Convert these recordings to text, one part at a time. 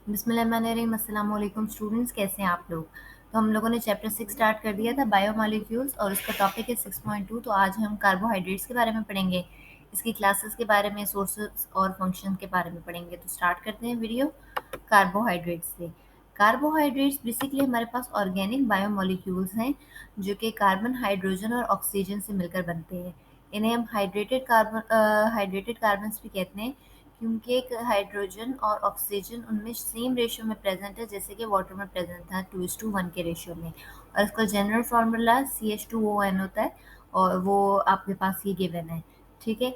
बिस्मिल्लाहिर्रहमानिर्रहीम। अस्सलाम वालेकुम स्टूडेंट्स, कैसे हैं आप लोग। तो हम लोगों ने चैप्टर 6 स्टार्ट कर दिया था, बायोमॉलिक्यूल्स, और उसका टॉपिक है 6.2। तो आज हम कार्बोहाइड्रेट्स के बारे में पढ़ेंगे, इसकी क्लासेस के बारे में, सोर्सेस और फंक्शन के बारे में पढ़ेंगे। तो स्टार्ट करते हैं वीडियो कार्बोहाइड्रेट्स से। कार्बोहाइड्रेट्स बेसिकली हमारे पास ऑर्गेनिक बायोमॉलिक्यूल्स हैं जो कि कार्बन, हाइड्रोजन और ऑक्सीजन से मिलकर बनते हैं। इन्हें हम हाइड्रेटेड कार्बन्स भी कहते हैं, क्योंकि एक हाइड्रोजन और ऑक्सीजन उनमें सेम रेशियो में प्रेजेंट है, जैसे कि वाटर में प्रेजेंट था 2:1 के रेशियो में। और इसका जनरल फार्मूला CH2ON होता है, और वो आपके पास ये गिवन है। ठीक है।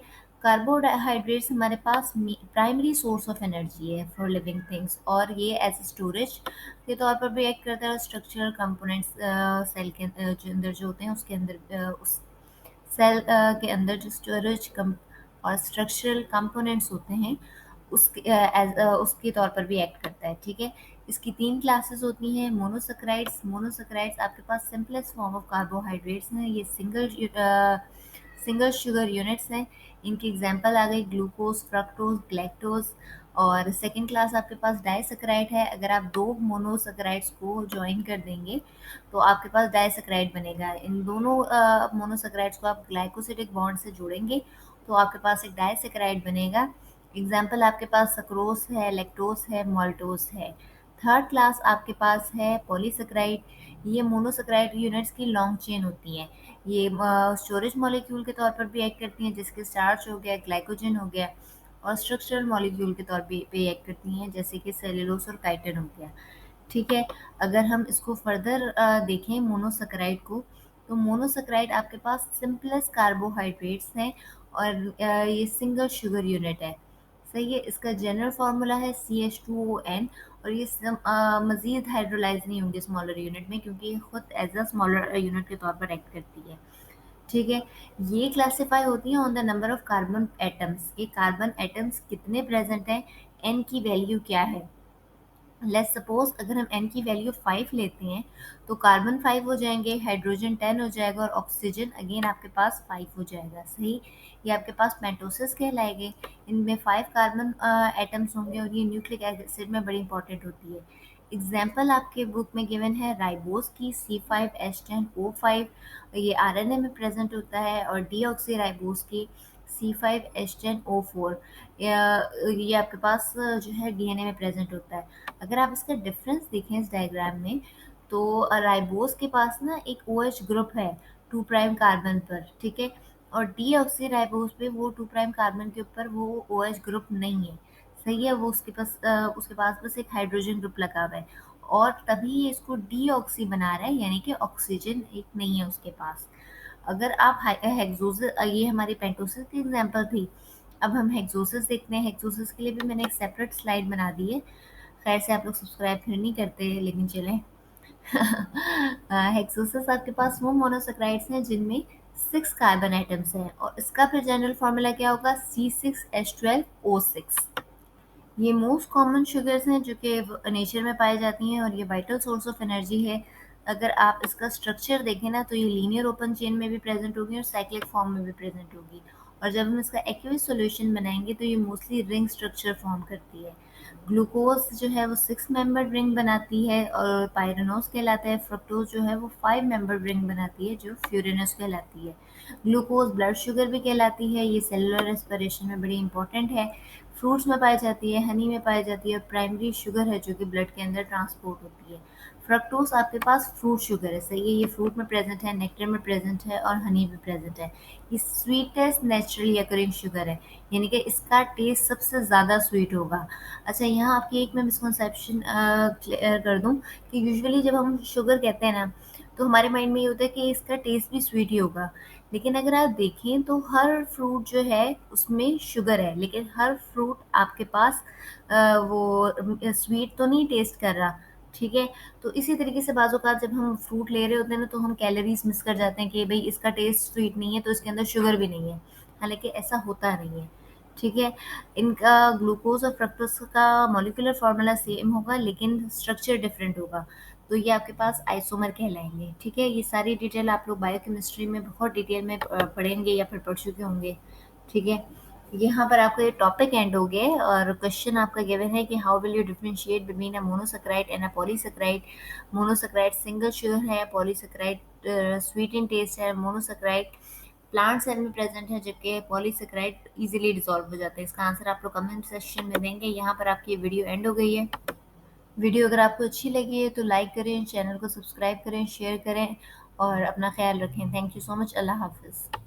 कार्बोहाइड्रेट्स हमारे पास प्राइमरी सोर्स ऑफ एनर्जी है फॉर लिविंग थिंग्स, और ये एज स्टोरेज के तौर पर भी एक्ट करता है। स्ट्रक्चरल कंपोनेंट्स सेल के जो अंदर जो होते हैं उसके अंदर उस सेल के अंदर जो स्टोरेज और स्ट्रक्चरल कंपोनेंट्स होते हैं उसके तौर पर भी एक्ट करता है। ठीक है। इसकी 3 क्लासेस होती हैं। मोनोसैकेराइड्स आपके पास सिंपलेस्ट फॉर्म ऑफ कार्बोहाइड्रेट्स हैं। ये सिंगल शुगर यूनिट्स हैं। इनकी एग्जांपल आ गई ग्लूकोज, फ्रक्टोज, ग्लैक्टोज। और सेकंड क्लास आपके पास डाइसैकेराइड है। अगर आप 2 मोनोसैकेराइड्स को ज्वाइन कर देंगे तो आपके पास डाइसैकेराइड बनेगा। इन दोनों मोनोसैकेराइड्स को आप ग्लाइकोसिडिक बॉन्ड से जोड़ेंगे तो आपके पास एक डाइसैकेराइड बनेगा। एग्जाम्पल आपके पास सक्रोज है, लैक्टोज है, माल्टोज है। थर्ड क्लास आपके पास है पॉलीसैकेराइड। ये मोनोसैकेराइड यूनिट्स की लॉन्ग चेन होती हैं। ये स्टोरेज मॉलिक्यूल के तौर पर भी एक्ट करती हैं, जिसके स्टार्च हो गया, ग्लाइकोजन हो गया, और स्ट्रक्चरल मॉलिक्यूल के तौर पे एक्ट करती हैं, जैसे कि सेलुलोज और काइटिन हो गया। ठीक है। अगर हम इसको फर्दर देखें मोनोसैकेराइड को, तो मोनोसैकेराइड आपके पास सिंपलेस्ट कार्बोहाइड्रेट्स हैं, और ये सिंगल शुगर यूनिट है। सही है। इसका जनरल फार्मूला है CH2ON, और ये मजीद हाइड्रोलाइज नहीं होंगे स्मॉलर यूनिट में, क्योंकि ये खुद एज अ स्मॉलर यूनिट के तौर पर एक्ट करती है। ठीक है। ये क्लासिफाई होती है on the number of carbon atoms. ये कार्बन एटम्स कितने प्रेजेंट हैं, एन की वैल्यू क्या है। लेट्स सपोज अगर हम n की वैल्यू 5 लेते हैं तो कार्बन 5 हो जाएंगे, हाइड्रोजन 10 हो जाएगा, और ऑक्सीजन अगेन आपके पास 5 हो जाएगा। सही। ये आपके पास मेंटोसिस कहलाएंगे। इनमें 5 कार्बन एटम्स होंगे, और ये न्यूक्लिक एसिड में बड़ी इंपॉर्टेंट होती है। एग्जाम्पल आपके बुक में गिवन है राइबोस की C5H10O5। ये आरएनए में प्रेजेंट होता है। और डीऑक्सी राइबोस की C5H10O4। ये आपके पास जो है डीएनए में प्रेजेंट होता है। अगर आप इसका डिफरेंस देखें इस डायग्राम में, तो राइबोस के पास ना एक OH ग्रुप है 2 प्राइम कार्बन पर। ठीक है। और डीऑक्सी राइबोस पे वो 2 प्राइम कार्बन के ऊपर वो OH ग्रुप नहीं है। सही है। वो उसके पास बस एक हाइड्रोजन ग्रुप लगा हुआ है, और तभी ये इसको डीऑक्सी बना रहा है, यानी कि ऑक्सीजन एक नहीं है उसके पास। अगर आप हेक्सोसिस, ये हमारी पेंटोसिस की एग्जांपल थी। अब हम हेक्सोसिस देखते हैं। हेक्सोसिस के लिए भी मैंने एक सेपरेट स्लाइड बना दी है। खैर से आप लोग सब्सक्राइब फिर नहीं करते, लेकिन चलें। हेक्सोसिस आपके पास वो मोनोसैकेराइड्स हैं जिनमें 6 कार्बन एटम्स हैं, और इसका फिर जनरल फार्मूला क्या होगा, C6H12O6। ये मोस्ट कॉमन शुगर्स हैं जो कि नेचर में पाई जाती हैं, और ये वाइटल सोर्स ऑफ एनर्जी है। अगर आप इसका स्ट्रक्चर देखें ना, तो ये लीनियर ओपन चेन में भी प्रेजेंट होगी और साइक्लिक फॉर्म में भी प्रेजेंट होगी। और जब हम इसका एक्वियस सॉल्यूशन बनाएंगे तो ये मोस्टली रिंग स्ट्रक्चर फॉर्म करती है। ग्लूकोज जो है वो 6 मेंबर रिंग बनाती है और पायरेनोस कहलाता है। फ्रक्टोज जो है वो 5 मेंबर रिंग बनाती है जो फ्यूरेनोस कहलाती है। ग्लूकोज ब्लड शुगर भी कहलाती है। ये सेलुलर रेस्पिरेशन में बड़ी इंपॉर्टेंट है। फ्रूट्स में पाई जाती है, हनी में पाई जाती है, और प्राइमरी शुगर है जो कि ब्लड के अंदर ट्रांसपोर्ट होती है। फ्रक्टोज आपके पास फ्रूट शुगर है। सही है। ये फ्रूट में प्रेजेंट है, नेक्टर में प्रेजेंट है, और हनी में प्रेजेंट है। ये स्वीटेस्ट नेचुरली अकरिंग शुगर है, यानी कि इसका टेस्ट सबसे ज़्यादा स्वीट होगा। अच्छा, यहाँ आपकी एक मैं मिसकंसेप्शन क्लियर कर दूँ कि यूजुअली जब हम शुगर कहते हैं ना, तो हमारे माइंड में ये होता है कि इसका टेस्ट भी स्वीट ही होगा। लेकिन अगर आप देखें तो हर फ्रूट जो है उसमें शुगर है, लेकिन हर फ्रूट आपके पास वो स्वीट तो नहीं टेस्ट कर रहा। ठीक है। तो इसी तरीके से बाज़ औक़ात जब हम फ्रूट ले रहे होते हैं ना, तो हम कैलोरीज मिस कर जाते हैं कि भाई इसका टेस्ट स्वीट नहीं है तो इसके अंदर शुगर भी नहीं है, हालांकि ऐसा होता नहीं है। ठीक है। इनका ग्लूकोज और फ्रक्टोज का मॉलिक्यूलर फार्मूला सेम होगा, लेकिन स्ट्रक्चर डिफरेंट होगा। तो ये आपके पास आइसोमर कहलाएंगे। ठीक है। ये सारी डिटेल आप लोग बायोकेमिस्ट्री में बहुत डिटेल में पढ़ेंगे या फिर पढ़ चुके होंगे। ठीक है। यहाँ पर आपका ये टॉपिक एंड हो गया है और क्वेश्चन आपका गिवन है कि how will you differentiate between a monosaccharide and a polysaccharide. Monosaccharide single sugar है, पॉलीसैकेराइड स्वीट इन टेस्ट है, मोनोसैकेराइड प्लांट सेल में प्रेजेंट है, जबकि पॉलीसैकेराइड इजीली डिसॉल्व हो जाते हैं। इसका आंसर आप लोग कमेंट सेक्शन में देंगे। यहाँ पर आपकी ये वीडियो एंड हो गई है। वीडियो अगर आपको अच्छी लगी है तो लाइक करें, चैनल को सब्सक्राइब करें, शेयर करें और अपना ख्याल रखें। Thank you so much. अल्लाह हाफिज़।